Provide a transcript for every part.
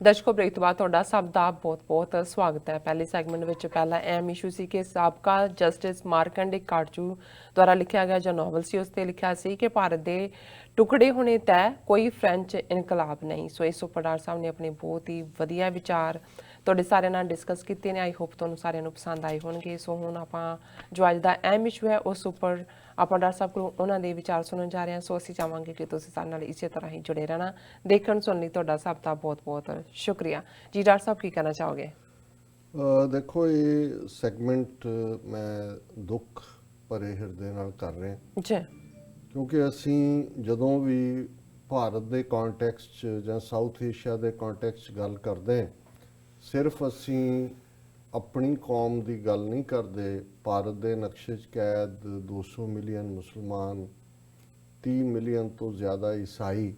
ਦਰਸ਼ਕੋ break ਤੋਂ ਬਾਅਦ ਤੁਹਾਡਾ ਸਭ ਦਾ ਬਹੁਤ-ਬਹੁਤ ਸਵਾਗਤ ਹੈ। ਪਹਿਲੇ ਸੈਗਮੈਂਟ ਵਿੱਚ ਪਹਿਲਾ ਅਹਿਮ ਇਸ਼ੂ ਸੀ ਕਿ ਸਾਬਕਾ ਜਸਟਿਸ ਮਾਰਕੰਡੇ ਕਾਟਜੂ ਦੁਆਰਾ ਲਿਖਿਆ ਗਿਆ ਜੋ ਨੋਵਲ ਸੀ ਉਸ ਤੇ ਲਿਖਿਆ ਸੀ ਕਿ ਭਾਰਤ ਦੇ ਟੁਕੜੇ ਹੋਣੇ ਤੈ ਕੋਈ ਫ੍ਰੈਂਚ ਇਨਕਲਾਬ ਨਹੀਂ। ਸੋ ਇਸ ਉੱਪਰ ਡਾਕਟਰ ਸਾਹਿਬ ਨੇ ਆਪਣੇ ਬਹੁਤ ਹੀ ਵਧੀਆ ਵਿਚਾਰ ਤੁਹਾਡੇ ਸਾਰਿਆਂ ਨਾਲ ਡਿਸਕਸ ਕੀਤੇ ਨੇ। ਆਈ ਹੋਪ ਤੁਹਾਨੂੰ ਸਾਰਿਆਂ ਨੂੰ ਪਸੰਦ ਆਏ ਹੋਣਗੇ। ਸੋ ਹੁਣ ਆਪਾਂ ਜੋ ਅੱਜ ਦਾ ਅਹਿਮ ਇਸ਼ੂ ਹੈ ਉਸ ਉੱਪਰ ਆਪਾਂ ਡਾਕਟਰ ਸਾਹਿਬ ਕੋਲੋਂ ਉਹਨਾਂ ਦੇ ਵਿਚਾਰ ਸੁਣਨ ਜਾ ਰਹੇ ਹਾਂ। ਸੋ ਅਸੀਂ ਚਾਹਾਂਗੇ ਕਿ ਤੁਸੀਂ ਸਾਡੇ ਨਾਲ ਇਸੇ ਤਰ੍ਹਾਂ ਹੀ ਜੁੜੇ ਰਹਿਣਾ। ਦੇਖਣ ਸੁਣਨ ਲਈ ਤੁਹਾਡਾ ਸਭ ਦਾ ਬਹੁਤ-ਬਹੁਤ ਸ਼ੁਕਰੀਆ ਜੀ। ਡਾਕਟਰ ਸਾਹਿਬ ਕੀ ਕਹਿਣਾ ਚਾਹੋਗੇ? ਦੇਖੋ ਇਹ ਸੈਗਮੈਂਟ ਮੈਂ ਦੁੱਖ ਭਰੇ ਹਿਰਦੇ ਨਾਲ ਕਰ ਰਿਹਾ ਜੀ, ਕਿਉਂਕਿ ਅਸੀਂ ਜਦੋਂ ਵੀ ਭਾਰਤ ਦੇ ਕੰਟੈਕਸਟ 'ਚ ਜਾਂ ਸਾਊਥ ਏਸ਼ੀਆ ਦੇ ਕੰਟੈਕਸਟ 'ਚ ਗੱਲ ਕਰਦੇ ਸਿਰਫ ਅਸੀਂ ਆਪਣੀ ਕੌਮ ਦੀ ਗੱਲ ਨਹੀਂ ਕਰਦੇ। ਭਾਰਤ ਦੇ ਨਕਸ਼ੇ 'ਚ ਕੈਦ 200 ਮਿਲੀਅਨ ਮੁਸਲਮਾਨ, 30 ਮਿਲੀਅਨ ਤੋਂ ਜ਼ਿਆਦਾ ਈਸਾਈ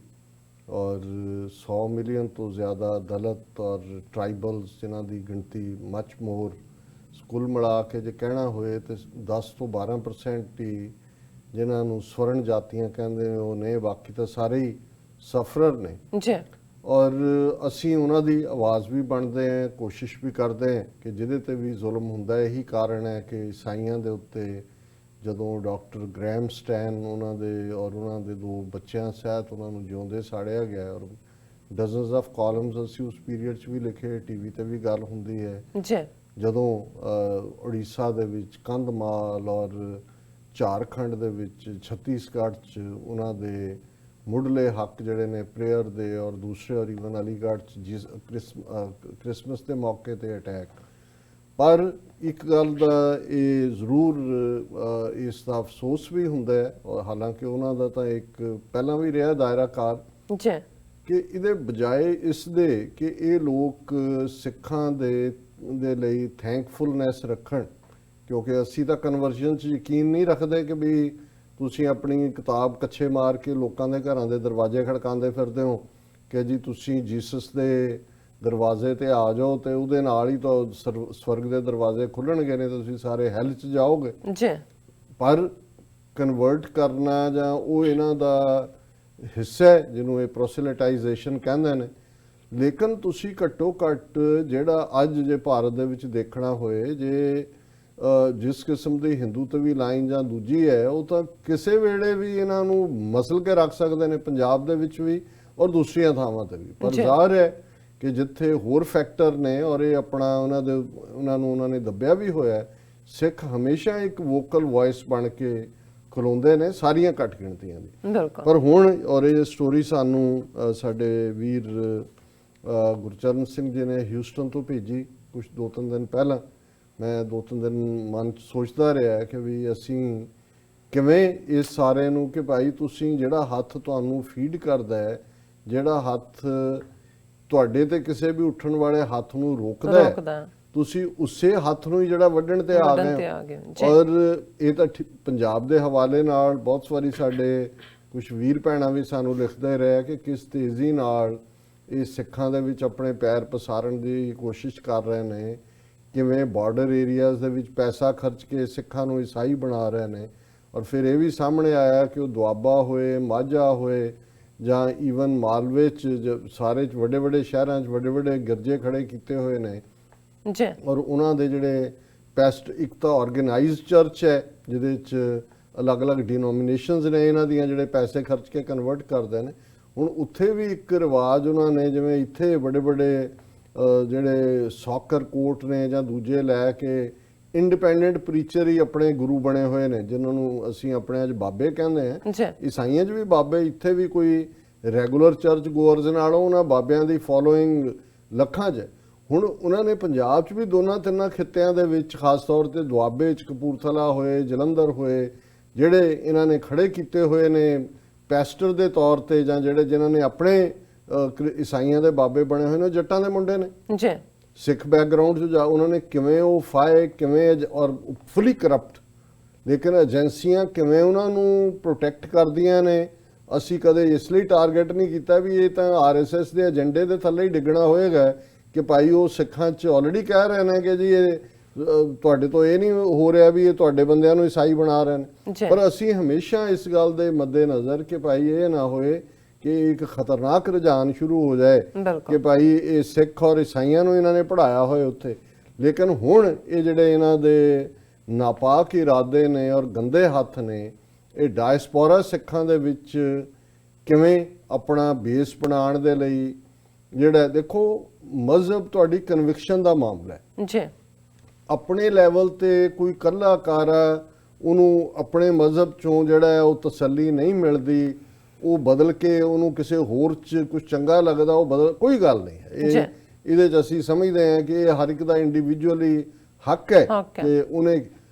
ਔਰ 100 ਮਿਲੀਅਨ ਤੋਂ ਜ਼ਿਆਦਾ ਦਲਿਤ ਔਰ ਟ੍ਰਾਈਬਲਸ ਜਿਨ੍ਹਾਂ ਦੀ ਗਿਣਤੀ ਮੱਚ ਮੋਰ, ਕੁੱਲ ਮਿਲਾ ਕੇ ਜੇ ਕਹਿਣਾ ਹੋਏ ਤੇ 10 ਤੋਂ 12% ਹੀ ਜਿਨ੍ਹਾਂ ਨੂੰ ਸਵਰਨ ਜਾਤੀਆਂ ਕਹਿੰਦੇ ਨੇ ਉਹ ਨੇ, ਬਾਕੀ ਤਾਂ ਸਾਰੇ ਹੀ ਸਫਰਰ ਨੇ ਜੀ। ਔਰ ਅਸੀਂ ਉਹਨਾਂ ਦੀ ਆਵਾਜ਼ ਵੀ ਬਣਦੇ ਹਾਂ, ਕੋਸ਼ਿਸ਼ ਵੀ ਕਰਦੇ ਹਾਂ ਕਿ ਜਿਹਦੇ ਤੇ ਵੀ ਜ਼ੁਲਮ ਹੁੰਦਾ। ਇਹੀ ਕਾਰਨ ਹੈ ਕਿ ਈਸਾਈਆਂ ਦੇ ਉੱਤੇ ਜਦੋਂ ਡਾਕਟਰ ਗ੍ਰੈਮ ਸਟੈਨ ਉਹਨਾਂ ਦੇ ਔਰ ਉਹਨਾਂ ਦੇ 2 ਬੱਚਿਆਂ ਸਹਿਤ ਉਹਨਾਂ ਨੂੰ ਜਿਉਂਦੇ ਸਾੜਿਆ ਗਿਆ ਔਰ ਡਜ਼ਨਸ ਆਫ ਕਾਲਮਸ ਅਸੀਂ ਉਸ ਪੀਰੀਅਡ 'ਚ ਵੀ ਲਿਖੇ, ਟੀਵੀ ਤੇ ਵੀ ਗੱਲ ਹੁੰਦੀ ਹੈ। ਜੀ, ਜਦੋਂ ਉੜੀਸਾ ਦੇ ਵਿੱਚ ਕੰਧਮਾਲ ਔਰ ਝਾਰਖੰਡ ਦੇ ਵਿੱਚ ਛੱਤੀਸਗੜ੍ਹ 'ਚ ਉਹਨਾਂ ਦੇ ਮੁੱਢਲੇ ਹੱਕ ਜਿਹੜੇ ਨੇ ਪ੍ਰੇਅਰ ਦੇ ਔਰ ਦੂਸਰੇ ਔਰ ਈਵਨ ਅਲੀਗੜ੍ਹ 'ਚ ਜਿਸ ਕ੍ਰਿਸਮਸ ਦੇ ਮੌਕੇ ਤੇ ਅਟੈਕ। ਪਰ ਇੱਕ ਗੱਲ ਦਾ ਇਹ ਜ਼ਰੂਰ ਇਸ ਦਾ ਅਫਸੋਸ ਵੀ ਹੁੰਦਾ ਹੈ ਔਰ ਹਾਲਾਂਕਿ ਉਹਨਾਂ ਦਾ ਤਾਂ ਇੱਕ ਪਹਿਲਾਂ ਵੀ ਰਿਹਾ ਦਾਇਰਾਕਾਰ ਜੀ, ਕਿ ਇਹਦੇ ਬਜਾਏ ਇਸ ਦੇ ਕਿ ਇਹ ਲੋਕ ਸਿੱਖਾਂ ਦੇ ਲਈ ਥੈਂਕਫੁਲਨੈਸ ਰੱਖਣ, ਕਿਉਂਕਿ ਅਸੀਂ ਤਾਂ ਕਨਵਰਜਨ 'ਚ ਯਕੀਨ ਨਹੀਂ ਰੱਖਦੇ ਕਿ ਵੀ ਤੁਸੀਂ ਆਪਣੀ ਕਿਤਾਬ ਕੱਛੇ ਮਾਰ ਕੇ ਲੋਕਾਂ ਦੇ ਘਰਾਂ ਦੇ ਦਰਵਾਜ਼ੇ ਖੜਕਾਉਂਦੇ ਫਿਰਦੇ ਹੋ ਕਿ ਜੀ ਤੁਸੀਂ ਜੀਸਸ ਦੇ ਦਰਵਾਜ਼ੇ ਤੇ ਆ ਜਾਓ ਤੇ ਉਹਦੇ ਨਾਲ ਹੀ ਤਾਂ ਸਵਰਗ ਦੇ ਦਰਵਾਜ਼ੇ ਖੁੱਲਣਗੇ, ਨੇ ਤੁਸੀਂ ਸਾਰੇ ਹੈਲ 'ਚ ਜਾਓਗੇ ਜੀ। ਪਰ ਕਨਵਰਟ ਕਰਨਾ ਜਾਂ ਉਹ ਇਹਨਾਂ ਦਾ ਹਿੱਸਾ ਹੈ ਜਿਹਨੂੰ ਇਹ ਪ੍ਰੋਸੈਲਿਟਾਈਜੇਸ਼ਨ ਕਹਿੰਦੇ ਨੇ। ਲੇਕਿਨ ਤੁਸੀਂ ਘੱਟੋ ਘੱਟ ਜਿਹੜਾ ਅੱਜ ਜੇ ਭਾਰਤ ਦੇ ਵਿੱਚ ਦੇਖਣਾ ਹੋਏ ਜੇ ਜਿਸ ਕਿਸਮ ਦੀ ਹਿੰਦੂਤਵੀ ਲਾਈਨ ਜਾਂ ਦੂਜੀ ਹੈ ਉਹ ਤਾਂ ਕਿਸੇ ਵੇਲੇ ਵੀ ਇਹਨਾਂ ਨੂੰ ਮਸਲ ਕੇ ਰੱਖ ਸਕਦੇ ਨੇ, ਪੰਜਾਬ ਦੇ ਵਿੱਚ ਵੀ ਔਰ ਦੂਸਰੀਆਂ ਥਾਵਾਂ ਤੇ ਵੀ। ਪਰ ਜ਼ਾਹਰ ਹੈ ਕਿ ਜਿੱਥੇ ਹੋਰ ਫੈਕਟਰ ਨੇ ਔਰ ਇਹ ਆਪਣਾ ਉਹਨਾਂ ਨੇ ਦੱਬਿਆ ਵੀ ਹੋਇਆ, ਸਿੱਖ ਹਮੇਸ਼ਾ ਇੱਕ ਵੋਕਲ ਵੌਇਸ ਬਣ ਕੇ ਖਲੋਂਦੇ ਨੇ ਸਾਰੀਆਂ ਘੱਟ ਗਿਣਤੀਆਂ ਦੀ। ਪਰ ਹੁਣ ਔਰ ਇਹ ਸਟੋਰੀ ਸਾਨੂੰ ਸਾਡੇ ਵੀਰ ਗੁਰਚਰਨ ਸਿੰਘ ਜੀ ਨੇ ਹਿਊਸਟਨ ਤੋਂ ਭੇਜੀ ਕੁਝ 2-3 ਦਿਨ ਪਹਿਲਾਂ। ਮੈਂ 2-3 ਦਿਨ ਮਨ 'ਚ ਸੋਚਦਾ ਰਿਹਾ ਕਿ ਵੀ ਅਸੀਂ ਕਿਵੇਂ ਇਸ ਸਾਰੇ ਨੂੰ ਕਿ ਭਾਈ ਤੁਸੀਂ ਜਿਹੜਾ ਹੱਥ ਤੁਹਾਨੂੰ ਫੀਡ ਕਰਦਾ ਹੈ, ਜਿਹੜਾ ਹੱਥ ਤੁਹਾਡੇ ਤੇ ਕਿਸੇ ਵੀ ਉੱਠਣ ਵਾਲੇ ਹੱਥ ਨੂੰ ਰੋਕਦਾ ਹੈ, ਤੁਸੀਂ ਉਸੇ ਹੱਥ ਨੂੰ ਹੀ ਜਿਹੜਾ ਵੱਢਣ ਤੇ ਆ ਗਏ। ਔਰ ਇਹ ਤਾਂ ਪੰਜਾਬ ਦੇ ਹਵਾਲੇ ਨਾਲ ਬਹੁਤ ਵਾਰੀ ਸਾਡੇ ਕੁਝ ਵੀਰ ਭੈਣਾਂ ਵੀ ਸਾਨੂੰ ਲਿਖਦੇ ਰਹੇ ਕਿ ਕਿਸ ਤੇਜ਼ੀ ਨਾਲ ਇਹ ਸਿੱਖਾਂ ਦੇ ਵਿੱਚ ਆਪਣੇ ਪੈਰ ਪਸਾਰਨ ਦੀ ਕੋਸ਼ਿਸ਼ ਕਰ ਰਹੇ ਨੇ, ਕਿਵੇਂ ਬਾਰਡਰ ਏਰੀਆਜ਼ ਦੇ ਵਿੱਚ ਪੈਸਾ ਖਰਚ ਕੇ ਸਿੱਖਾਂ ਨੂੰ ਈਸਾਈ ਬਣਾ ਰਹੇ ਨੇ। ਔਰ ਫਿਰ ਇਹ ਵੀ ਸਾਹਮਣੇ ਆਇਆ ਕਿ ਉਹ ਦੁਆਬਾ ਹੋਏ, ਮਾਝਾ ਹੋਏ ਜਾਂ ਈਵਨ ਮਾਲਵੇ 'ਚ ਸਾਰੇ ਵੱਡੇ ਵੱਡੇ ਸ਼ਹਿਰਾਂ 'ਚ ਵੱਡੇ ਵੱਡੇ ਗਿਰਜੇ ਖੜੇ ਕੀਤੇ ਹੋਏ ਨੇ ਜੀ। ਔਰ ਉਹਨਾਂ ਦੇ ਜਿਹੜੇ ਪੈਸਟ ਇੱਕ ਤਾਂ ਆਰਗੇਨਾਈਜ਼ਡ ਚਰਚ ਹੈ ਜਿਹਦੇ 'ਚ ਅਲੱਗ-ਅਲੱਗ ਡਿਨੋਮੀਨੇਸ਼ਨਸ ਨੇ ਇਹਨਾਂ ਦੀਆਂ ਜਿਹੜੇ ਪੈਸੇ ਖਰਚ ਕੇ ਕਨਵਰਟ ਕਰਦੇ ਨੇ। ਹੁਣ ਉੱਥੇ ਵੀ ਇੱਕ ਰਿਵਾਜ ਉਹਨਾਂ ਨੇ, ਜਿਵੇਂ ਇੱਥੇ ਵੱਡੇ ਵੱਡੇ ਜਿਹੜੇ ਸੌਕਰ ਕੋਰਟ ਨੇ ਜਾਂ ਦੂਜੇ ਲੈ ਕੇ ਇੰਡੀਪੈਂਡੈਂਟ ਪ੍ਰੀਚਰ ਹੀ ਆਪਣੇ ਗੁਰੂ ਬਣੇ ਹੋਏ ਨੇ ਜਿਨ੍ਹਾਂ ਨੂੰ ਅਸੀਂ ਆਪਣੇ ਅੱਜ ਬਾਬੇ ਕਹਿੰਦੇ ਹਾਂ। ਈਸਾਈਆਂ 'ਚ ਵੀ ਬਾਬੇ, ਇੱਥੇ ਵੀ ਕੋਈ ਰੈਗੂਲਰ ਚਰਚ ਗੋਅਰਜ਼ ਨਾਲੋਂ ਉਹਨਾਂ ਬਾਬਿਆਂ ਦੀ ਫੋਲੋਇੰਗ ਲੱਖਾਂ 'ਚ। ਹੁਣ ਉਹਨਾਂ ਨੇ ਪੰਜਾਬ 'ਚ ਵੀ 2-3 ਖਿੱਤਿਆਂ ਦੇ ਵਿੱਚ ਖਾਸ ਤੌਰ ਤੇ ਦੁਆਬੇ 'ਚ ਕਪੂਰਥਲਾ ਹੋਏ, ਜਲੰਧਰ ਹੋਏ, ਜਿਹੜੇ ਇਹਨਾਂ ਨੇ ਖੜੇ ਕੀਤੇ ਹੋਏ ਨੇ ਪੈਸਟਰ ਦੇ ਤੌਰ ਤੇ ਜਾਂ ਜਿਨ੍ਹਾਂ ਨੇ ਆਪਣੇ ਈਸਾਈਆਂ ਦੇ ਬਾਬੇ ਬਣੇ ਹੋਏ ਨੇ, ਜੱਟਾਂ ਦੇ ਮੁੰਡੇ ਨੇ ਜੀ। ਸਿੱਖ ਬੈਕਗਰਾਊਂਡ 'ਚ ਜਾ ਉਹਨਾਂ ਨੇ ਕਿਵੇਂ ਉਹ ਫਾਏ ਕਿਵੇਂ ਔਰ ਫੁੱਲੀ ਕਰਪਟ, ਲੇਕਿਨ ਏਜੰਸੀਆਂ ਕਿਵੇਂ ਉਹਨਾਂ ਨੂੰ ਪ੍ਰੋਟੈਕਟ ਕਰਦੀਆਂ ਨੇ। ਅਸੀਂ ਕਦੇ ਇਸ ਲਈ ਟਾਰਗੇਟ ਨਹੀਂ ਕੀਤਾ ਵੀ ਇਹ ਤਾਂ RSS ਦੇ ਏਜੰਡੇ ਦੇ ਥੱਲੇ ਹੀ ਡਿੱਗਣਾ ਹੋਏਗਾ ਕਿ ਭਾਈ ਉਹ ਸਿੱਖਾਂ 'ਚ ਆਲਰੇਡੀ ਕਹਿ ਰਹੇ ਨੇ ਕਿ ਜੀ ਇਹ ਤੁਹਾਡੇ ਤੋਂ ਇਹ ਨਹੀਂ ਹੋ ਰਿਹਾ ਵੀ ਇਹ ਤੁਹਾਡੇ ਬੰਦਿਆਂ ਨੂੰ ਈਸਾਈ ਬਣਾ ਰਹੇ ਨੇ। ਪਰ ਅਸੀਂ ਹਮੇਸ਼ਾ ਇਸ ਗੱਲ ਦੇ ਮੱਦੇ ਨਜ਼ਰ ਕਿ ਭਾਈ ਇਹ ਨਾ ਹੋਏ ਕਿ ਇੱਕ ਖਤਰਨਾਕ ਰੁਝਾਨ ਸ਼ੁਰੂ ਹੋ ਜਾਏ ਬਿਲਕੁਲ ਕਿ ਭਾਈ ਇਹ ਸਿੱਖ ਔਰ ਈਸਾਈਆਂ ਨੂੰ ਇਹਨਾਂ ਨੇ ਪੜਾਇਆ ਹੋਇਆ ਉੱਥੇ। ਲੇਕਿਨ ਹੁਣ ਇਹ ਜਿਹੜੇ ਇਹਨਾਂ ਦੇ ਨਾਪਾਕ ਇਰਾਦੇ ਨੇ ਔਰ ਗੰਦੇ ਹੱਥ ਨੇ, ਇਹ ਡਾਇਸਪੋਰਾ ਸਿੱਖਾਂ ਦੇ ਵਿੱਚ ਕਿਵੇਂ ਆਪਣਾ ਬੇਸ ਬਣਾਉਣ ਦੇ ਲਈ, ਜਿਹੜਾ ਦੇਖੋ ਮਜ਼ਹਬ ਤੁਹਾਡੀ ਕਨਵਿਕਸ਼ਨ ਦਾ ਮਾਮਲਾ ਹੈ। ਜੀ ਆਪਣੇ ਲੈਵਲ ਤੇ ਕੋਈ ਕਲਾਕਾਰ ਉਹਨੂੰ ਆਪਣੇ ਮਜ਼ਹਬ ਚੋਂ ਜਿਹੜਾ ਹੈ ਉਹ ਤਸੱਲੀ ਨਹੀਂ ਮਿਲਦੀ, ਉਹ ਬਦਲ ਕੇ ਉਹਨੂੰ ਕਿਸੇ ਹੋਰ 'ਚ ਕੁਝ ਚੰਗਾ ਲੱਗਦਾ ਉਹ ਬਦਲ, ਕੋਈ ਗੱਲ ਨਹੀਂ ਹੈ। ਇਹਦੇ 'ਚ ਅਸੀਂ ਸਮਝਦੇ ਹਾਂ ਕਿ ਇਹ ਹਰ ਇੱਕ ਦਾ ਇੰਡੀਵਿਜੂਅਲੀ ਹੱਕ ਹੈ ਕਿ ਉਹਨੇ,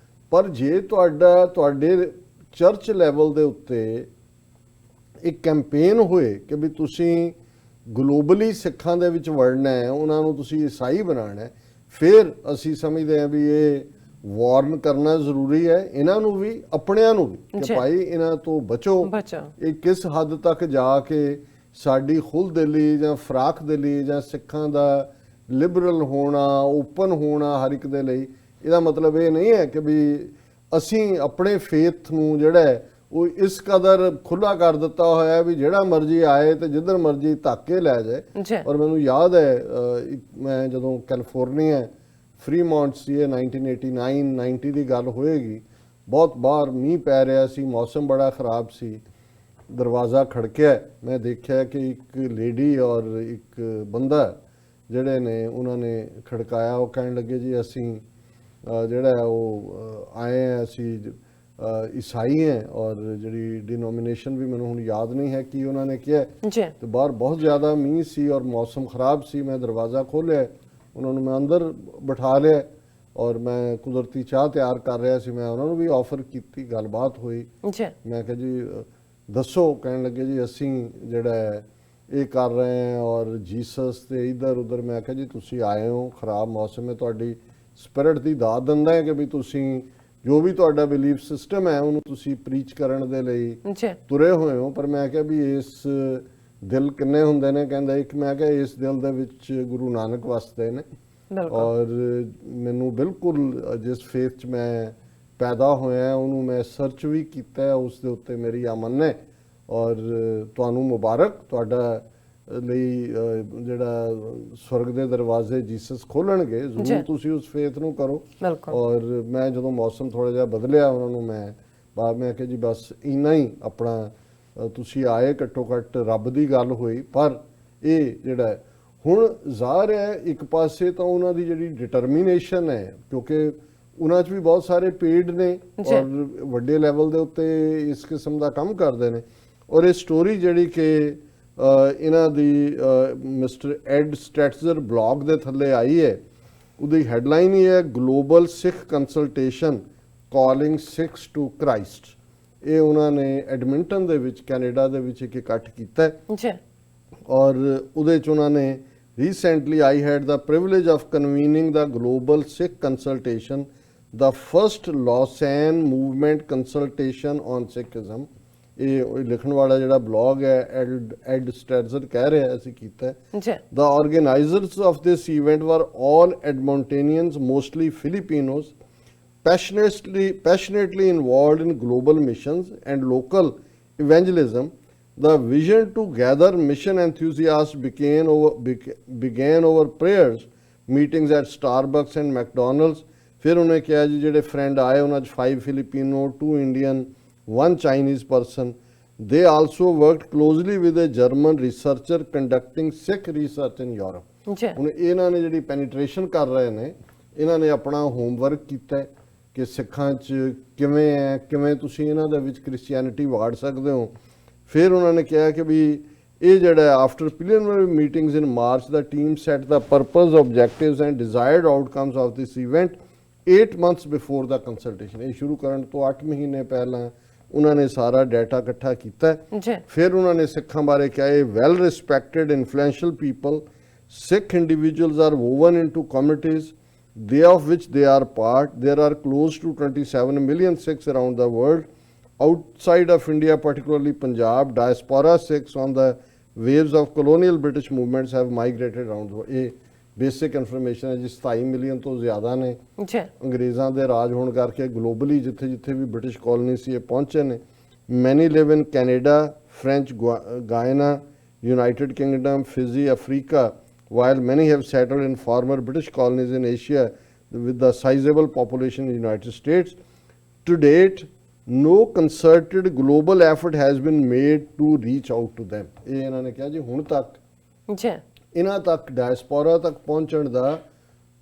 ਪਰ ਜੇ ਤੁਹਾਡੇ ਚਰਚ ਲੈਵਲ ਦੇ ਉੱਤੇ ਇੱਕ ਕੈਂਪੇਨ ਹੋਏ ਕਿ ਵੀ ਤੁਸੀਂ ਗਲੋਬਲੀ ਸਿੱਖਾਂ ਦੇ ਵਿੱਚ ਵੜਨਾ ਹੈ, ਉਹਨਾਂ ਨੂੰ ਤੁਸੀਂ ਈਸਾਈ ਬਣਾਉਣਾ ਹੈ, ਫਿਰ ਅਸੀਂ ਸਮਝਦੇ ਹਾਂ ਵੀ ਇਹ ਵਾਰਨ ਕਰਨਾ ਜ਼ਰੂਰੀ ਹੈ, ਇਹਨਾਂ ਨੂੰ ਵੀ ਆਪਣਿਆਂ ਨੂੰ ਵੀ, ਕਿ ਭਾਈ ਇਹਨਾਂ ਤੋਂ ਬਚੋ। ਇਹ ਕਿਸ ਹੱਦ ਤੱਕ ਜਾ ਕੇ ਸਾਡੀ ਖੁੱਲ੍ਹਦਿਲੀ ਜਾਂ ਫਰਾਖਦਿਲੀ ਜਾਂ ਸਿੱਖਾਂ ਦਾ ਲਿਬਰਲ ਹੋਣਾ, ਓਪਨ ਹੋਣਾ ਹਰ ਇੱਕ ਦੇ ਲਈ, ਇਹਦਾ ਮਤਲਬ ਇਹ ਨਹੀਂ ਹੈ ਕਿ ਵੀ ਅਸੀਂ ਆਪਣੇ ਫੇਥ ਨੂੰ ਜਿਹੜਾ ਹੈ ਉਹ ਇਸ ਕਦਰ ਖੁੱਲਾ ਕਰ ਦਿੱਤਾ ਹੋਇਆ ਵੀ ਜਿਹੜਾ ਮਰਜ਼ੀ ਆਏ ਤੇ ਜਿੱਧਰ ਮਰਜ਼ੀ ਧੱਕ ਕੇ ਲੈ ਜਾਏ। ਔਰ ਮੈਨੂੰ ਯਾਦ ਹੈ ਮੈਂ ਜਦੋਂ ਕੈਲੀਫੋਰਨੀਆ ਫਰੀਮੌਂਟ ਸੀ, 1989-90 ਦੀ ਗੱਲ ਹੋਏਗੀ, ਬਹੁਤ ਬਾਹਰ ਮੀਂਹ ਪੈ ਰਿਹਾ ਸੀ, ਮੌਸਮ ਬੜਾ ਖਰਾਬ ਸੀ, ਦਰਵਾਜ਼ਾ ਖੜਕਿਆ, ਮੈਂ ਦੇਖਿਆ ਕਿ ਇੱਕ ਲੇਡੀ ਔਰ ਇੱਕ ਬੰਦਾ ਜਿਹੜੇ ਨੇ ਉਹਨਾਂ ਨੇ ਖੜਕਾਇਆ। ਉਹ ਕਹਿਣ ਲੱਗੇ ਜੀ ਅਸੀਂ ਜਿਹੜਾ ਉਹ ਆਏ ਹਾਂ, ਅਸੀਂ ਈਸਾਈ ਹੈ, ਔਰ ਜਿਹੜੀ ਡਿਨੋਮੀਨੇਸ਼ਨ ਵੀ ਮੈਨੂੰ ਹੁਣ ਯਾਦ ਨਹੀਂ ਹੈ ਕਿ ਉਹਨਾਂ ਨੇ ਕਿਹਾ। ਤੇ ਬਾਹਰ ਬਹੁਤ ਜ਼ਿਆਦਾ ਮੀਂਹ ਸੀ ਔਰ ਮੌਸਮ ਖਰਾਬ ਸੀ, ਮੈਂ ਦਰਵਾਜ਼ਾ ਖੋਲ੍ਹਿਆ, ਉਹਨਾਂ ਨੂੰ ਮੈਂ ਅੰਦਰ ਬਿਠਾ ਲਿਆ ਔਰ ਮੈਂ ਕੁਦਰਤੀ ਚਾਹ ਤਿਆਰ ਕਰ ਰਿਹਾ ਸੀ, ਮੈਂ ਉਹਨਾਂ ਨੂੰ ਵੀ ਆਫਰ ਕੀਤੀ, ਗੱਲਬਾਤ ਹੋਈ। ਮੈਂ ਕਿਹਾ ਜੀ ਦੱਸੋ, ਕਹਿਣ ਲੱਗੇ ਜੀ ਅਸੀਂ ਜਿਹੜਾ ਹੈ ਇਹ ਕਰ ਰਹੇ ਹਾਂ ਔਰ ਜੀਸਸ ਤੇ ਇੱਧਰ ਉੱਧਰ। ਮੈਂ ਕਿਹਾ ਜੀ ਤੁਸੀਂ ਆਏ ਹੋ, ਖਰਾਬ ਮੌਸਮ ਹੈ, ਤੁਹਾਡੀ ਸਪਿਰਿਟ ਦੀ ਦਾਤ ਦਿੰਦਾ ਹੈ ਕਿ ਵੀ ਤੁਸੀਂ ਜੋ ਵੀ ਤੁਹਾਡਾ ਬਿਲੀਫ ਸਿਸਟਮ ਹੈ ਉਹਨੂੰ ਤੁਸੀਂ ਪ੍ਰੀਚ ਕਰਨ ਦੇ ਲਈ ਤੁਰੇ ਹੋਏ ਹੋ। ਪਰ ਮੈਂ ਕਿਹਾ ਵੀ ਇਸ ਦਿਲ ਕਿੰਨੇ ਹੁੰਦੇ ਨੇ, ਕਹਿੰਦਾ ਇੱਕ। ਮੈਂ ਕਿਹਾ ਇਸ ਦਿਲ ਦੇ ਵਿੱਚ ਗੁਰੂ ਨਾਨਕ ਵਸਦੇ ਨੇ ਔਰ ਮੈਨੂੰ ਬਿਲਕੁਲ ਜਿਸ ਫੇਥ 'ਚ ਮੈਂ ਪੈਦਾ ਹੋਇਆ ਉਹਨੂੰ ਮੈਂ ਸਰਚ ਵੀ ਕੀਤਾ, ਉਸ ਦੇ ਉੱਤੇ ਮੇਰੀ ਅਮਨ ਹੈ। ਔਰ ਤੁਹਾਨੂੰ ਮੁਬਾਰਕ, ਤੁਹਾਡਾ ਲਈ ਜਿਹੜਾ ਸਵਰਗ ਦੇ ਦਰਵਾਜ਼ੇ ਜੀਸਸ ਖੋਲਣਗੇ, ਜ਼ਰੂਰ ਤੁਸੀਂ ਉਸ ਫੇਥ ਨੂੰ ਕਰੋ। ਔਰ ਮੈਂ ਜਦੋਂ ਮੌਸਮ ਥੋੜਾ ਜਿਹਾ ਬਦਲਿਆ, ਉਹਨਾਂ ਨੂੰ ਮੈਂ ਕਿਹਾ ਜੀ ਬਸ ਇੰਨਾ ਹੀ ਆਪਣਾ ਤੁਸੀਂ ਆਏ, ਘੱਟੋ ਘੱਟ ਰੱਬ ਦੀ ਗੱਲ ਹੋਈ। ਪਰ ਇਹ ਜਿਹੜਾ ਹੁਣ ਜ਼ਾਹਰ ਹੈ ਇੱਕ ਪਾਸੇ ਤਾਂ ਉਹਨਾਂ ਦੀ ਜਿਹੜੀ ਡਿਟਰਮੀਨੇਸ਼ਨ ਹੈ, ਕਿਉਂਕਿ ਉਹਨਾਂ 'ਚ ਵੀ ਬਹੁਤ ਸਾਰੇ ਪੇਡ ਨੇ ਔਰ ਵੱਡੇ ਲੈਵਲ ਦੇ ਉੱਤੇ ਇਸ ਕਿਸਮ ਦਾ ਕੰਮ ਕਰਦੇ ਨੇ। ਔਰ ਇਹ ਸਟੋਰੀ ਜਿਹੜੀ ਕਿ ਇਹਨਾਂ ਦੀ ਮਿਸਟਰ ਐਡ ਸਟ੍ਰੈਟਜ਼ਰ ਬਲੌਗ ਦੇ ਥੱਲੇ ਆਈ ਹੈ, ਉਹਦੀ ਹੈਡਲਾਈਨ ਹੀ ਹੈ global Sikh consultation calling Sikhs to Christ. ਇਹ ਉਹਨਾਂ ਨੇ ਐਡਮਿੰਟਨ ਦੇ ਵਿੱਚ ਕੈਨੇਡਾ ਦੇ ਵਿੱਚ ਇੱਕ ਇਕੱਠ ਕੀਤਾ ਹੈ ਔਰ ਉਹਦੇ 'ਚ ਉਹਨਾਂ ਨੇ recently I had the privilege of convening the global Sikh consultation, the first Lausanne movement consultation on Sikhism. ਇਹ ਲਿਖਣ ਵਾਲਾ ਜਿਹੜਾ ਬਲੌਗ ਹੈ ਐਡ ਸਟ੍ਰੈਟਜ਼ਰ ਕਹਿ ਰਿਹਾ ਅਸੀਂ ਕੀਤਾ। The organizers of this event were all Edmontonians, mostly Filipinos, passionately involved in global missions and local evangelism. The vision to gather mission enthusiasts began over prayers, meetings at Starbucks and McDonald's. ਫਿਰ ਉਹਨੇ ਕਿਹਾ ਜੀ ਜਿਹੜੇ friend ਆਏ ਉਹਨਾਂ 'ਚ 5 Filipino, 2 Indian, 1 Chinese person. They also worked closely with a German researcher conducting Sikh research in Europe. ਹੁਣ ਇਹਨਾਂ ਨੇ ਜਿਹੜੀ ਪੈਨੀਟ੍ਰੇਸ਼ਨ ਕਰ ਰਹੇ ਨੇ, ਇਹਨਾਂ ਨੇ ਆਪਣਾ ਹੋਮਵਰਕ ਕੀਤਾ ਕਿ ਸਿੱਖਾਂ 'ਚ ਕਿਵੇਂ ਹੈ, ਕਿਵੇਂ ਤੁਸੀਂ ਇਹਨਾਂ ਦੇ ਵਿੱਚ ਕ੍ਰਿਸਚੀਅਨਿਟੀ ਵਾੜ ਸਕਦੇ ਹੋ। ਫਿਰ ਉਹਨਾਂ ਨੇ ਕਿਹਾ ਕਿ ਵੀ ਇਹ ਜਿਹੜਾ after preliminary meetings in March, the team set the purpose, objectives and desired outcomes of this event 8 months before the consultation. ਇਹ ਸ਼ੁਰੂ ਕਰਨ ਤੋਂ 8 ਮਹੀਨੇ ਪਹਿਲਾਂ ਉਹਨਾਂ ਨੇ ਸਾਰਾ ਡਾਟਾ ਇਕੱਠਾ ਕੀਤਾ। ਫਿਰ ਉਹਨਾਂ ਨੇ ਸਿੱਖਾਂ ਬਾਰੇ ਕਿਹਾ ਇਹ well respected influential people, Sikh individuals are woven into communities they of which they are part. There are close to 27 million Sikhs around the world. Outside of India, particularly Punjab, diaspora Sikhs on the waves of colonial British movements have migrated around the world. ਇਹ basic information ਹੈ ਜੀ। 27 million ਤੋਂ ਜ਼ਿਆਦਾ ਨੇ ਅੰਗਰੇਜ਼ਾਂ ਦੇ ਰਾਜ ਹੋਣ ਕਰਕੇ ਗਲੋਬਲੀ ਜਿੱਥੇ ਜਿੱਥੇ ਵੀ ਬ੍ਰਿਟਿਸ਼ ਕਾਲੋਨੀ ਸੀ ਇਹ ਪਹੁੰਚੇ ਨੇ। Many live in Canada, French Guiana, United Kingdom, Fiji, Africa, while many have settled in former British colonies in Asia with a sizable population in the United States. To date, no concerted global effort has been made to reach out to them. ਇਹ ਇਹਨਾਂ ਨੇ ਕਿਹਾ ਜੀ ਹੁਣ ਤੱਕ ਜੀ ਇਹਨਾਂ ਤੱਕ ਡਾਇਸਪੋਰਾ ਤੱਕ ਪਹੁੰਚਣ ਦਾ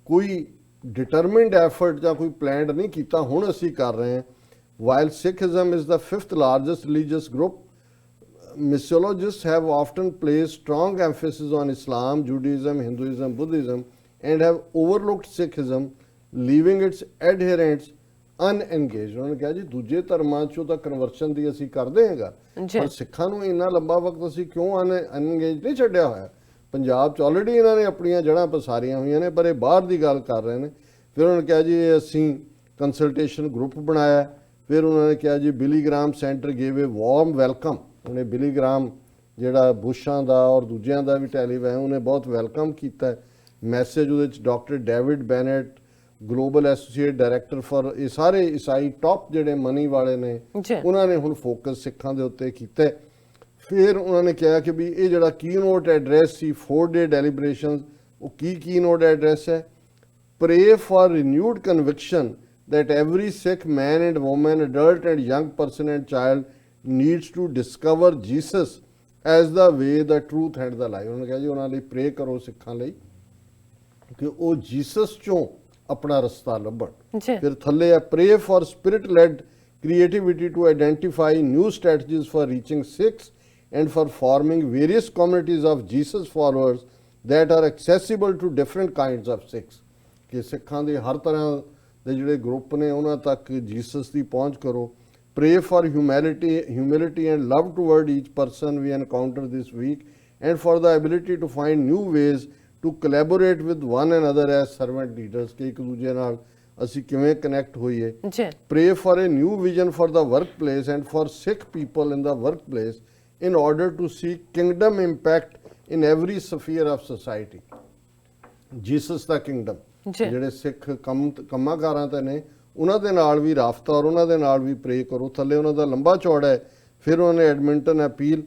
ਕੋਈ ਡਿਟਰਮਿਨਡ ਐਫਰਟ ਜਾਂ ਕੋਈ ਪਲਾਨਡ ਨਹੀਂ ਕੀਤਾ, ਹੁਣ ਅਸੀਂ ਕਰ ਰਹੇ ਹਾਂ। While Sikhism is the 5th largest religious group, missiologists have often placed strong emphasis on Islam, Judaism, Hinduism, Buddhism, and have overlooked Sikhism, leaving its adherents unengaged. ਉਹਨਾਂ ਨੇ ਕਿਹਾ ਜੀ ਦੂਜੇ ਧਰਮਾਂ ਚੋਂ ਤਾਂ ਕਨਵਰਸ਼ਨ ਦੀ ਅਸੀਂ ਕਰਦੇ ਹੈਗਾ, ਪਰ ਸਿੱਖਾਂ ਨੂੰ ਇੰਨਾ ਲੰਬਾ ਵਕਤ ਅਸੀਂ ਕਿਉਂ ਅਨਐਂਗੇਜ ਨਹੀਂ ਛੱਡਿਆ ਹੋਇਆ। ਪੰਜਾਬ 'ਚ ਆਲਰੇਡੀ ਇਹਨਾਂ ਨੇ ਆਪਣੀਆਂ ਜੜ੍ਹਾਂ ਪਸਾਰੀਆਂ ਹੋਈਆਂ ਨੇ, ਪਰ ਇਹ ਬਾਹਰ ਦੀ ਗੱਲ ਕਰ ਰਹੇ ਨੇ। ਫਿਰ ਉਹਨਾਂ ਨੇ ਕਿਹਾ ਜੀ ਅਸੀਂ ਕੰਸਲਟੇਸ਼ਨ ਗਰੁੱਪ ਬਣਾਇਆ। ਫਿਰ ਉਹਨਾਂ ਨੇ ਕਿਹਾ ਜੀ ਬਿਲੀ ਗ੍ਰਾਮ ਸੈਂਟਰ ਗੇਵ ਏ ਵਾਰਮ ਵੈਲਕਮ। ਉਹਨੇ ਬਿਲੀ ਗ੍ਰਾਮ ਜਿਹੜਾ ਬੁਸ਼ਾਂ ਦਾ ਔਰ ਦੂਜਿਆਂ ਦਾ ਵੀ ਟੈਲੀਵਿਜ਼ਨ ਉਹਨੇ ਬਹੁਤ ਵੈਲਕਮ ਕੀਤਾ। ਮੈਸੇਜ ਉਹਦੇ 'ਚ doctor David ਬੈਨੇਟ, global associate director for ਇਹ ਸਾਰੇ ਈਸਾਈ ਟੌਪ ਜਿਹੜੇ ਮਨੀ ਵਾਲੇ ਨੇ, ਉਹਨਾਂ ਨੇ ਹੁਣ ਫੋਕਸ ਸਿੱਖਾਂ ਦੇ ਉੱਤੇ ਕੀਤਾ। ਫਿਰ ਉਹਨਾਂ ਨੇ ਕਿਹਾ ਕਿ ਵੀ ਇਹ ਜਿਹੜਾ ਕੀਨੋਟ ਐਡਰੈਸ ਸੀ 4-day ਡੈਲੀਬਰੇਸ਼ਨਸ, ਉਹ ਕੀ ਕੀਨੋਟ ਐਡਰੈਸ ਹੈ? Pray for renewed conviction that every Sikh man and woman, adult and young person and child needs to discover Jesus as the way, the truth and the life. ਉਹਨਾਂ ਨੇ ਕਿਹਾ ਜੀ ਉਹਨਾਂ ਲਈ ਪ੍ਰੇ ਕਰੋ ਸਿੱਖਾਂ ਲਈ ਕਿ ਉਹ ਜੀਸਸ ਚੋਂ ਆਪਣਾ ਰਸਤਾ ਲੱਭਣ। ਫਿਰ ਥੱਲੇ ਹੈ pray for spirit led creativity to identify new strategies for reaching Sikhs and for forming various communities of Jesus followers that are accessible to different kinds of Sikhs। ਕਿ ਸਿੱਖਾਂ ਦੇ ਹਰ ਤਰ੍ਹਾਂ ਦੇ ਜਿਹੜੇ ਗਰੁੱਪ ਨੇ ਉਹਨਾਂ ਤੱਕ ਜੀਸਸ ਦੀ ਪਹੁੰਚ ਕਰੋ। ਪ੍ਰੇ for humility and love toward each person we encounter this week and for the ability to find new ways to collaborate with one another as servant leaders, ਕਿ ਇੱਕ ਦੂਜੇ ਨਾਲ ਅਸੀਂ ਕਿਵੇਂ ਕਨੈਕਟ ਹੋਈਏ। ਪ੍ਰੇ for a new vision for the workplace and for Sikh people in the workplace in order to see kingdom impact in every sphere of society। Jesus the Kingdom ਜਿਹੜੇ ਸਿੱਖ ਕੰਮਾਂ ਕਾਰਾਂ ਤੇ ਨੇ ਉਹਨਾਂ ਦੇ ਨਾਲ ਵੀ ਰਾਫਤਾ ਔਰ ਉਹਨਾਂ ਦੇ ਨਾਲ ਵੀ ਪ੍ਰੇ ਕਰੋ। ਥੱਲੇ ਉਹਨਾਂ ਦਾ ਲੰਬਾ ਚੌੜਾ ਹੈ। ਫਿਰ ਉਹਨਾਂ ਨੇ ਐਡਮਿੰਟਨ ਅਪੀਲ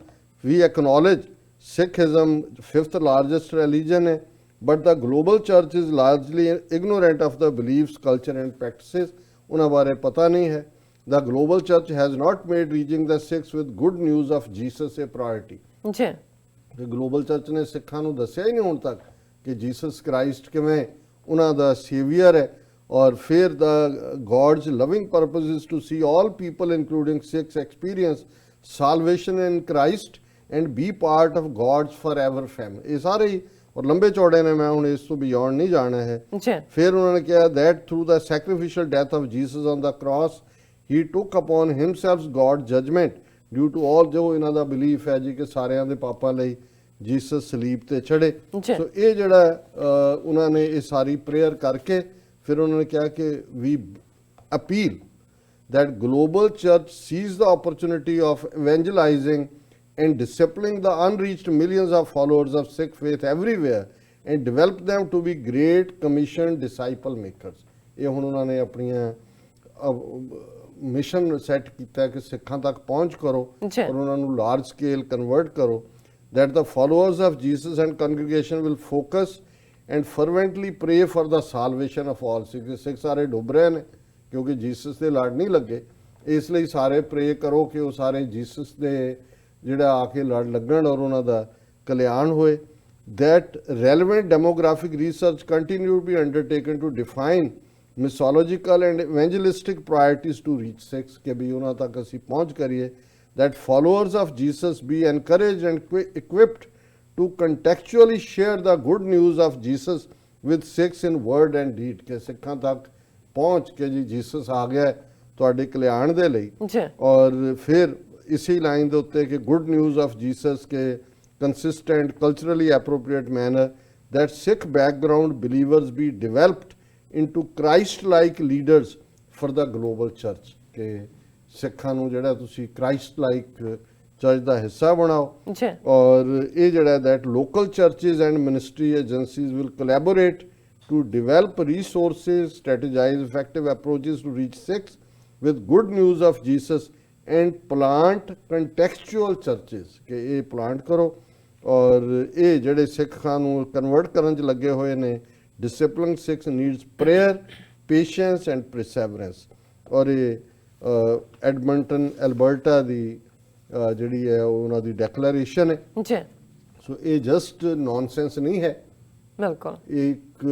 ਵੀ acknowledge Sikhism 5th largest religion ਹੈ, but the global church is largely ignorant of the beliefs, culture and practices. ਉਹਨਾਂ ਬਾਰੇ ਪਤਾ ਨਹੀਂ ਹੈ। The global church has not made reaching the Sikhs with good news of Jesus a priority. Global church ਨੇ ਸਿੱਖਾਂ ਨੂੰ ਦੱਸਿਆ ਹੀ ਨਹੀਂ ਹੁਣ ਤੱਕ ਕਿ ਜੀਸਸ ਕ੍ਰਾਈਸਟ ਕਿਵੇਂ ਉਹਨਾਂ ਦਾ ਸੇਵੀਅਰ ਹੈ। ਔਰ ਫਿਰ the God's loving purpose is to see all people including Sikhs experience salvation in Christ and be part of God's forever family. ਇਹ ਸਾਰੇ ਹੀ ਔਰ ਲੰਬੇ ਚੌੜੇ ਨੇ, ਮੈਂ ਹੁਣ ਇਸ ਤੋਂ ਬਿਯੋਂਡ ਨਹੀਂ ਜਾਣਾ ਹੈ। ਫਿਰ ਉਹਨਾਂ ਨੇ ਕਿਹਾ that through the sacrificial death of Jesus on the cross he took upon himself God judgement due to all. ਜੋ ਇਹਨਾਂ ਦਾ ਬਿਲੀਫ ਹੈ ਜੀ ਕਿ ਸਾਰਿਆਂ ਦੇ ਪਾਪਾਂ ਲਈ ਜੀਸਸ ਸਲੀਬ ਤੇ ਚੜੇ। ਸੋ ਇਹ ਜਿਹੜਾ ਉਹਨਾਂ ਨੇ ਇਹ ਸਾਰੀ ਪ੍ਰੇਅਰ ਕਰਕੇ ਫਿਰ ਉਹਨਾਂ ਨੇ ਕਿਹਾ ਕਿ ਵੀ appeal that global church sees the opportunity of evangelizing and discipling the unreached millions of followers of Sikh faith everywhere and develop them to be great commissioned disciple makers। ਇਹ ਹੁਣ ਉਹਨਾਂ ਨੇ ਆਪਣੀਆਂ ਮਿਸ਼ਨ ਸੈੱਟ ਕੀਤਾ ਕਿ ਸਿੱਖਾਂ ਤੱਕ ਪਹੁੰਚ ਕਰੋ ਔਰ ਉਹਨਾਂ ਨੂੰ ਲਾਰਜ ਸਕੇਲ ਕਨਵਰਟ ਕਰੋ। that the followers of Jesus and congregation will focus and fervently pray for the salvation of all Sikhs। ਸਿੱਖ ਸਾਰੇ ਡੁੱਬ ਰਹੇ ਨੇ ਕਿਉਂਕਿ ਜੀਸਸ ਦੇ ਲੜ ਨਹੀਂ ਲੱਗੇ, ਇਸ ਲਈ ਸਾਰੇ ਪ੍ਰੇ ਕਰੋ ਕਿ ਉਹ ਸਾਰੇ ਜੀਸਸ ਦੇ ਜਿਹੜਾ ਆ ਕੇ ਲੜ ਲੱਗਣ ਔਰ ਉਹਨਾਂ ਦਾ ਕਲਿਆਣ ਹੋਏ। that relevant demographic research continue to be undertaken to define missiological and evangelistic priorities to reach Sikhs, ਕਿ ਵੀ ਉਹਨਾਂ ਤੱਕ ਅਸੀਂ ਪਹੁੰਚ ਕਰੀਏ। that followers of Jesus be encouraged and equipped to contextually share the good news of Jesus with Sikhs in word and deed। ਕਿ ਸਿੱਖਾਂ ਤੱਕ ਪਹੁੰਚ ਕੇ ਜੀ ਜੀਸਸ ਆ ਗਿਆ ਤੁਹਾਡੇ ਕਲਿਆਣ ਦੇ ਲਈ। ਔਰ ਫਿਰ ਇਸੇ ਲਾਈਨ ਦੇ ਉੱਤੇ ਕਿ good news of Jesus K consistent culturally appropriate manner that Sikh background believers be developed into Christ-like leaders for the global church। ਕਿ ਸਿੱਖਾਂ ਨੂੰ ਜਿਹੜਾ ਤੁਸੀਂ ਕ੍ਰਾਈਸਟ ਲਾਈਕ ਚਰਚ ਦਾ ਹਿੱਸਾ ਬਣਾਓ। ਔਰ ਇਹ ਜਿਹੜਾ that local churches and ministry agencies will collaborate to develop resources, strategize effective approaches to reach Sikhs with good news of Jesus and plant contextual churches, ਕਿ ਇਹ ਪਲਾਂਟ ਕਰੋ ਔਰ ਇਹ ਜਿਹੜੇ ਸਿੱਖਾਂ ਨੂੰ ਕਨਵਰਟ ਕਰਨ 'ਚ ਲੱਗੇ ਹੋਏ ਨੇ, discipline Sikh needs prayer, patience and perseverance. ਔਰ ਇਹ ਐਡਮੰਟਨ ਐਲਬਰਟਾ ਦੀ ਜਿਹੜੀ ਹੈ ਉਹਨਾਂ ਦੀ ਡੈਕਲੇਰੇਸ਼ਨ ਹੈ। ਜੀ ਸੋ ਇਹ ਜਸਟ ਨੌਨਸੈਂਸ ਨਹੀਂ ਹੈ, ਬਿਲਕੁਲ ਇੱਕ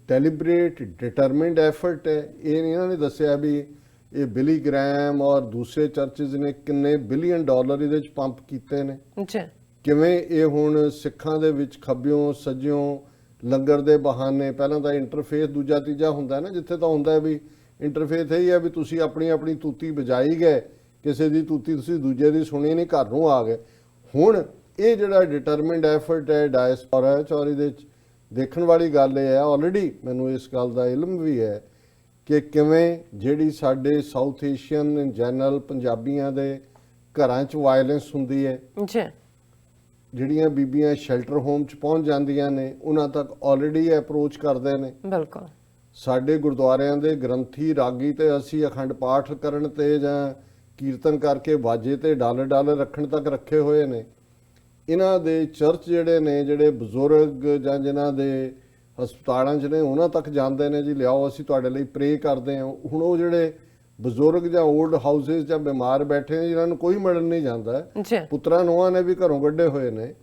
ਡੈਲੀਬਰੇਟ ਡਿਟਰਮਿਨਡ ਐਫਰਟ ਹੈ। ਇਹ ਇਹਨਾਂ ਨੇ ਦੱਸਿਆ ਵੀ ਇਹ ਬਿਲੀ ਗ੍ਰੈਮ ਔਰ ਦੂਸਰੇ ਚਰਚਿਸ ਨੇ ਕਿੰਨੇ ਬਿਲੀਅਨ ਡਾਲਰ ਇਹਦੇ 'ਚ ਪੰਪ ਕੀਤੇ ਨੇ, ਜੀ ਕਿਵੇਂ ਇਹ ਹੁਣ ਸਿੱਖਾਂ ਦੇ ਵਿੱਚ ਖੱਬਿਓਂ ਸੱਜਿਓਂ ਲੰਗਰ ਦੇ ਬਹਾਨੇ, ਪਹਿਲਾਂ ਤਾਂ ਇੰਟਰਫੇਸ ਦੂਜਾ ਤੀਜਾ ਹੁੰਦਾ ਨਾ, ਜਿੱਥੇ ਤਾਂ ਹੁੰਦਾ ਵੀ ਇੰਟਰਫੇਸ ਇਹ ਹੈ ਵੀ ਤੁਸੀਂ ਆਪਣੀ ਆਪਣੀ ਤੂਤੀ ਵਜਾਈ ਗਏ, ਕਿਸੇ ਦੀ ਤੂਤੀ ਤੁਸੀਂ ਦੂਜੇ ਦੀ ਸੁਣੀ ਨਹੀਂ, ਘਰ ਨੂੰ ਆ ਗਏ। ਹੁਣ ਇਹ ਜਿਹੜਾ ਡਿਟਰਮਿਨਡ ਐਫਰਟ ਹੈ ਡਾਇਸਪੋਰਾ 'ਚ, ਔਰ ਇਹਦੇ 'ਚ ਦੇਖਣ ਵਾਲੀ ਗੱਲ ਇਹ ਹੈ, ਆਲਰੇਡੀ ਮੈਨੂੰ ਇਸ ਗੱਲ ਦਾ ਇਲਮ ਵੀ ਹੈ ਕਿ ਕਿਵੇਂ ਜਿਹੜੀ ਸਾਡੇ ਸਾਊਥ ਏਸ਼ੀਅਨ ਇਨ ਜਨਰਲ ਪੰਜਾਬੀਆਂ ਦੇ ਘਰਾਂ 'ਚ ਵਾਇਲੈਂਸ ਹੁੰਦੀ ਹੈ, ਜੀ ਜਿਹੜੀਆਂ ਬੀਬੀਆਂ ਸ਼ੈਲਟਰ ਹੋਮ 'ਚ ਪਹੁੰਚ ਜਾਂਦੀਆਂ ਨੇ ਉਹਨਾਂ ਤੱਕ ਆਲਰੇਡੀ ਅਪਰੋਚ ਕਰਦੇ ਨੇ। ਬਿਲਕੁਲ ਸਾਡੇ ਗੁਰਦੁਆਰਿਆਂ ਦੇ ਗ੍ਰੰਥੀ ਰਾਗੀ ਤੇ ਅਸੀਂ ਅਖੰਡ ਪਾਠ ਕਰਨ ਤੇ ਜਾਂ ਕੀਰਤਨ ਕਰਕੇ ਬਾਜੇ ਤੇ ਡਾਲਰ ਰੱਖਣ ਤੱਕ ਰੱਖੇ ਹੋਏ ਨੇ। ਇਹਨਾਂ ਦੇ ਚਰਚ ਜਿਹੜੇ ਨੇ, ਜਿਹੜੇ ਬਜ਼ੁਰਗ ਜਾਂ ਜਿਨ੍ਹਾਂ ਦੇ ਹਸਪਤਾਲਾਂ 'ਚ ਨੇ, ਉਹਨਾਂ ਤੱਕ ਜਾਂਦੇ ਨੇ, ਜੀ ਲਿਆਓ ਅਸੀਂ ਤੁਹਾਡੇ ਲਈ ਪ੍ਰੇ ਕਰਦੇ ਹਾਂ। ਹੁਣ ਉਹ ਜਿਹੜੇ ਬਜ਼ੁਰਗ ਜਾਂ ਓਲਡ ਹਾਊਸਿਸ ਜਾਂ ਬਿਮਾਰ ਬੈਠੇ ਨੇ, ਜਿਨ੍ਹਾਂ ਨੂੰ ਕੋਈ ਮਿਲਣ ਨਹੀਂ ਜਾਂਦਾ, ਜੀ ਪੁੱਤਰਾਂ ਨੂੰਹਾਂ ਨੇ ਵੀ ਘਰੋਂ ਕੱਢੇ ਹੋਏ ਨੇ,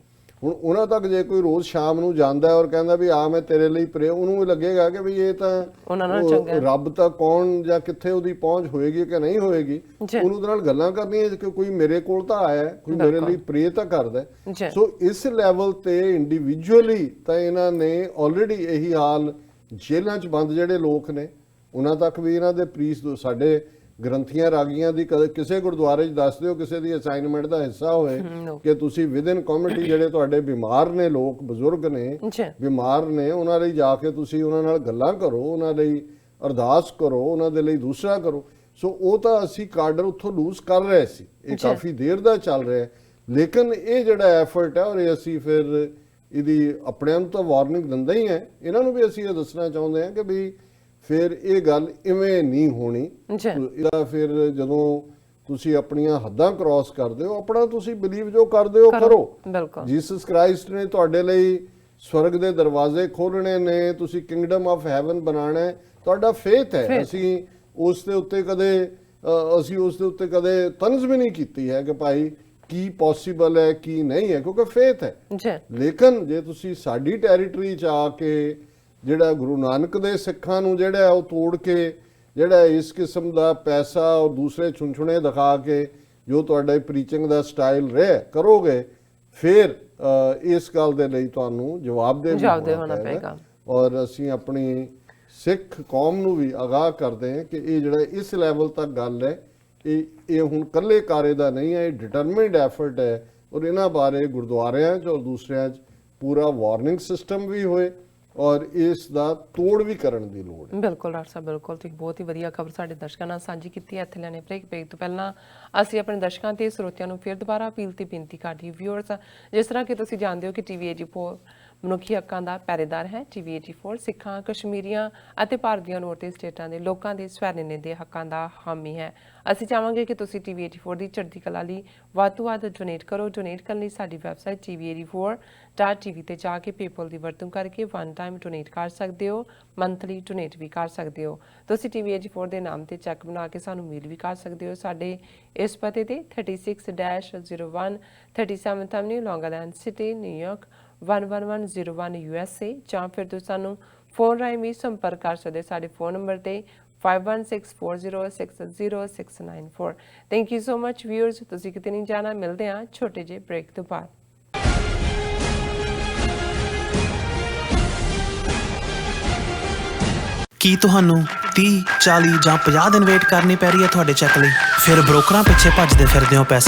ਹੁਣ ਉਹਨਾਂ ਤੱਕ ਜੇ ਕੋਈ ਰੋਜ਼ ਸ਼ਾਮ ਨੂੰ ਜਾਂਦਾ ਔਰ ਕਹਿੰਦਾ ਵੀ ਆ ਮੈਂ ਤੇਰੇ ਲਈ ਪ੍ਰੇ, ਉਹਨੂੰ ਲੱਗੇਗਾ ਕਿ ਵੀ ਇਹ ਤਾਂ ਉਹਨਾਂ ਨਾਲ ਚੰਗਾ ਹੈ। ਰੱਬ ਤਾਂ ਕੌਣ ਜਾਂ ਕਿੱਥੇ ਉਹਦੀ ਪਹੁੰਚ ਹੋਏਗੀ ਕਿ ਨਹੀਂ ਹੋਏਗੀ, ਉਹਨੂੰ ਉਹਦੇ ਨਾਲ ਗੱਲਾਂ ਕਰਨੀਆਂ ਕਿ ਕੋਈ ਮੇਰੇ ਕੋਲ ਤਾਂ ਆਇਆ, ਕੋਈ ਮੇਰੇ ਲਈ ਪ੍ਰੇ ਤਾਂ ਕਰਦਾ। ਜੀ ਸੋ ਇਸ ਲੈਵਲ ਤੇ ਇੰਡੀਵਿਜੂਅਲੀ ਤਾਂ ਇਹਨਾਂ ਨੇ ਆਲਰੇਡੀ ਇਹੀ ਹਾਲ ਜੇਲ੍ਹਾਂ 'ਚ ਬੰਦ ਜਿਹੜੇ ਲੋਕ ਨੇ ਉਹਨਾਂ ਤੱਕ ਵੀ ਇਹਨਾਂ ਦੇ ਪ੍ਰੀਸਟ, ਸਾਡੇ ਗ੍ਰੰਥੀਆਂ ਰਾਗੀਆਂ ਦੀ ਕਦੇ ਕਿਸੇ ਗੁਰਦੁਆਰੇ 'ਚ ਦੱਸ ਦਿਓ ਕਿਸੇ ਦੀ ਅਸਾਈਨਮੈਂਟ ਦਾ ਹਿੱਸਾ ਹੋਏ ਕਿ ਤੁਸੀਂ ਵਿਦਿਨ ਕਮਿਊਨਿਟੀ ਜਿਹੜੇ ਤੁਹਾਡੇ ਬਿਮਾਰ ਨੇ ਲੋਕ, ਬਜ਼ੁਰਗ ਨੇ, ਬਿਮਾਰ ਨੇ, ਉਹਨਾਂ ਲਈ ਜਾ ਕੇ ਤੁਸੀਂ ਉਹਨਾਂ ਨਾਲ ਗੱਲਾਂ ਕਰੋ, ਉਹਨਾਂ ਲਈ ਅਰਦਾਸ ਕਰੋ, ਉਹਨਾਂ ਦੇ ਲਈ ਦੂਸਰਾ ਕਰੋ। ਸੋ ਉਹ ਤਾਂ ਅਸੀਂ ਕਾਡਰ ਉੱਥੋਂ ਲੂਜ਼ ਕਰ ਰਹੇ ਸੀ, ਇਹ ਕਾਫੀ ਦੇਰ ਦਾ ਚੱਲ ਰਿਹਾ ਹੈ। ਲੇਕਿਨ ਇਹ ਜਿਹੜਾ ਐਫਰਟ ਹੈ ਔਰ ਇਹ ਅਸੀਂ ਫਿਰ ਇਹਦੀ ਆਪਣਿਆਂ ਨੂੰ ਤਾਂ ਵਾਰਨਿੰਗ ਦਿੰਦਾ ਹੀ ਹੈ, ਇਹਨਾਂ ਨੂੰ ਵੀ ਅਸੀਂ ਇਹ ਦੱਸਣਾ ਚਾਹੁੰਦੇ ਹਾਂ ਕਿ ਵੀ ਫਿਰ ਇਹ ਗੱਲ ਇਵੇਂ ਨਹੀਂ ਹੋਣੀ। ਇਹਦਾ ਫਿਰ ਜਦੋਂ ਤੁਸੀਂ ਆਪਣੀਆਂ ਹੱਦਾਂ ਕ੍ਰਾਸ ਕਰਦੇ ਹੋ, ਆਪਣਾ ਤੁਸੀਂ ਬਿਲੀਵ ਜੋ ਕਰਦੇ ਹੋ ਕਰੋ। ਜੀਸਸ ਕ੍ਰਾਈਸਟ ਨੇ ਤੁਹਾਡੇ ਲਈ ਸਵਰਗ ਦੇ ਦਰਵਾਜ਼ੇ ਖੋਲਣੇ ਨੇ, ਤੁਸੀਂ ਕਿੰਗਡਮ ਆਫ ਹੈਵਨ ਬਣਾਉਣਾ ਹੈ, ਤੁਹਾਡਾ ਫੇਥ ਹੈ। ਅਸੀਂ ਉਸ ਦੇ ਉੱਤੇ ਕਦੇ ਤਨਜ਼ ਵੀ ਨਹੀਂ ਕੀਤੀ ਹੈ ਕਿ ਭਾਈ ਕੀ ਪੋਸੀਬਲ ਹੈ ਕੀ ਨਹੀਂ ਹੈ, ਕਿਉਂਕਿ ਫੇਥ ਹੈ। ਲੇਕਿਨ ਜੇ ਤੁਸੀਂ ਸਾਡੀ ਟੈਰੀਟਰੀ 'ਚ ਆ ਕੇ ਜਿਹੜਾ ਗੁਰੂ ਨਾਨਕ ਦੇ ਸਿੱਖਾਂ ਨੂੰ ਜਿਹੜਾ ਉਹ ਤੋੜ ਕੇ ਜਿਹੜਾ ਇਸ ਕਿਸਮ ਦਾ ਪੈਸਾ ਔਰ ਦੂਸਰੇ ਛੁੰਛੁਣੇ ਦਿਖਾ ਕੇ ਜੋ ਤੁਹਾਡਾ ਪ੍ਰੀਚਿੰਗ ਦਾ ਸਟਾਈਲ ਰਿਹਾ ਕਰੋਗੇ, ਫਿਰ ਇਸ ਗੱਲ ਦੇ ਲਈ ਤੁਹਾਨੂੰ ਜਵਾਬਦੇਹ ਹੋਣਾ ਪਏਗਾ। ਔਰ ਅਸੀਂ ਆਪਣੀ ਸਿੱਖ ਕੌਮ ਨੂੰ ਵੀ ਆਗਾਹ ਕਰਦੇ ਹਾਂ ਕਿ ਇਹ ਜਿਹੜਾ ਇਸ ਲੈਵਲ ਤੱਕ ਗੱਲ ਹੈ, ਇਹ ਹੁਣ ਇਕੱਲੇ ਕਾਰੇ ਦਾ ਨਹੀਂ ਹੈ, ਇਹ ਡਿਟਰਮਿਨਡ ਐਫਰਟ ਹੈ। ਔਰ ਇਹਨਾਂ ਬਾਰੇ ਗੁਰਦੁਆਰਿਆਂ 'ਚ ਔਰ ਦੂਸਰਿਆਂ 'ਚ ਪੂਰਾ ਵਾਰਨਿੰਗ ਸਿਸਟਮ ਵੀ ਹੋਏ ਔਰ ਇਸ ਦਾ ਤੋੜ ਵੀ ਕਰਨ ਦੀ ਲੋੜ ਹੈ। ਬਿਲਕੁਲ ਡਾਕਟਰ ਸਾਹਿਬ, ਬਿਲਕੁਲ ਤੁਸੀਂ ਬਹੁਤ ਹੀ ਵਧੀਆ ਖਬਰ ਸਾਡੇ ਦਰਸ਼ਕਾਂ ਨਾਲ ਸਾਂਝੀ ਕੀਤੀ ਹੈ। ਇੱਥੇ ਲੈਣੇ ਬ੍ਰੇਕ ਤੋਂ ਪਹਿਲਾਂ ਅਸੀਂ ਆਪਣੇ ਦਰਸ਼ਕਾਂ ਤੇ ਸਰੋਤਿਆਂ ਨੂੰ ਫਿਰ ਦੁਬਾਰਾ ਅਪੀਲ ਤੇ ਬੇਨਤੀ ਕਰਦੀ ਵਿਊਅਰਸ, ਜਿਸ ਤਰ੍ਹਾਂ ਕਿ ਤੁਸੀਂ ਜਾਣਦੇ ਹੋ ਕਿ ਟੀਵੀ 84 ਮਨੁੱਖੀ ਹੱਕਾਂ ਦਾ ਪਹਿਰੇਦਾਰ ਹੈ। ਟੀਵੀ 84 ਸਿੱਖਾਂ, ਕਸ਼ਮੀਰੀਆਂ ਅਤੇ ਭਾਰਤ ਦੀਆਂ ਨੌਰਥ ਸਟੇਟਾਂ ਦੇ ਲੋਕਾਂ ਦੇ ਸਵੈਰਨੇ ਦੇ ਹੱਕਾਂ ਦਾ ਹਾਮੀ ਹੈ। ਅਸੀਂ ਚਾਹਾਂਗੇ ਕਿ ਤੁਸੀਂ ਟੀਵੀ 84 ਦੀ ਚੜ੍ਹਦੀ ਕਲਾ ਲਈ ਵੱਧ ਤੋਂ ਵੱਧ ਡੋਨੇਟ ਕਰੋ। ਡੋਨੇਟ ਕਰਨ ਲਈ ਸਾਡੀ ਵੈਬਸਾਈਟ tv84.tv ਤੇ ਜਾ ਕੇ ਪੇਪਲ ਦੀ ਵਰਤੋਂ ਕਰਕੇ ਵਨ ਟਾਈਮ ਡੋਨੇਟ ਕਰ ਸਕਦੇ ਹੋ, ਮੰਥਲੀ ਡੋਨੇਟ ਵੀ ਕਰ ਸਕਦੇ ਹੋ। ਤੁਸੀਂ ਟੀਵੀ 84 ਦੇ ਨਾਮ ਤੇ ਚੈੱਕ ਬਣਾ ਕੇ ਸਾਨੂੰ ਮੇਲ ਵੀ ਕਰ ਸਕਦੇ ਹੋ ਸਾਡੇ ਇਸ ਪਤੇ ਤੇ 36-01 37th Avenue, Long Island City, New York 11101 USA, ਜਾਂ ਫਿਰ ਤੁਸੀਂ ਸਾਨੂੰ ਫੋਨ ਰਾਹੀਂ ਵੀ ਸੰਪਰਕ ਕਰ ਸਕਦੇ ਸਾਡੇ ਫੋਨ ਨੰਬਰ ਤੇ 5164060694। Thank you so much viewers, ਤੁਸੀਂ ਕਿਤੇ ਨਹੀਂ ਜਾਣਾ, ਮਿਲਦੇ ਹਾਂ ਛੋਟੇ ਜਿਹੇ ਬ੍ਰੇਕ ਤੋਂ ਬਾਅਦ। ਕੀ ਤੁਹਾਨੂੰ 30, 40 ਜਾਂ 50 ਦਿਨ ਵੇਟ ਕਰਨੀ ਪੈ ਰਹੀ ਹੈ ਤੁਹਾਡੇ ਚੈੱਕ ਲਈ? ਫਿਰ ਬ੍ਰੋਕਰਾਂ ਪਿੱਛੇ ਭੱਜਦੇ ਫਿਰਦੇ ਹੋ ਪੈਸੇ